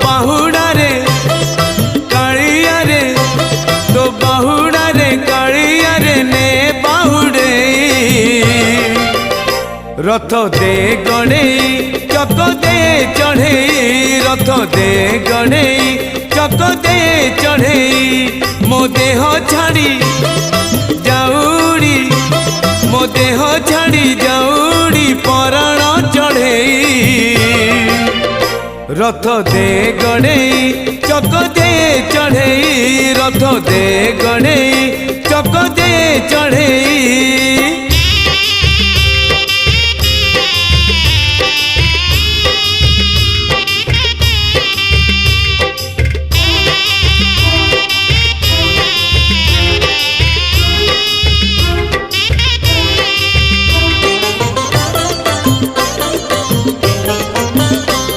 बाहुड़ा रे कालिया रे तो बाहुड़ा रे कालिया रे ने बाहुड़े रथ दे गणे चक दे चढ़े रथ दे गणे चक दे चढ़े मो देह छाड़ी जाऊड़ी मो देह छाड़ी जाऊड़ी पराण चढ़े रथ दे गणे चक दे चढ़े रथ दे गणे चक दे चढ़े।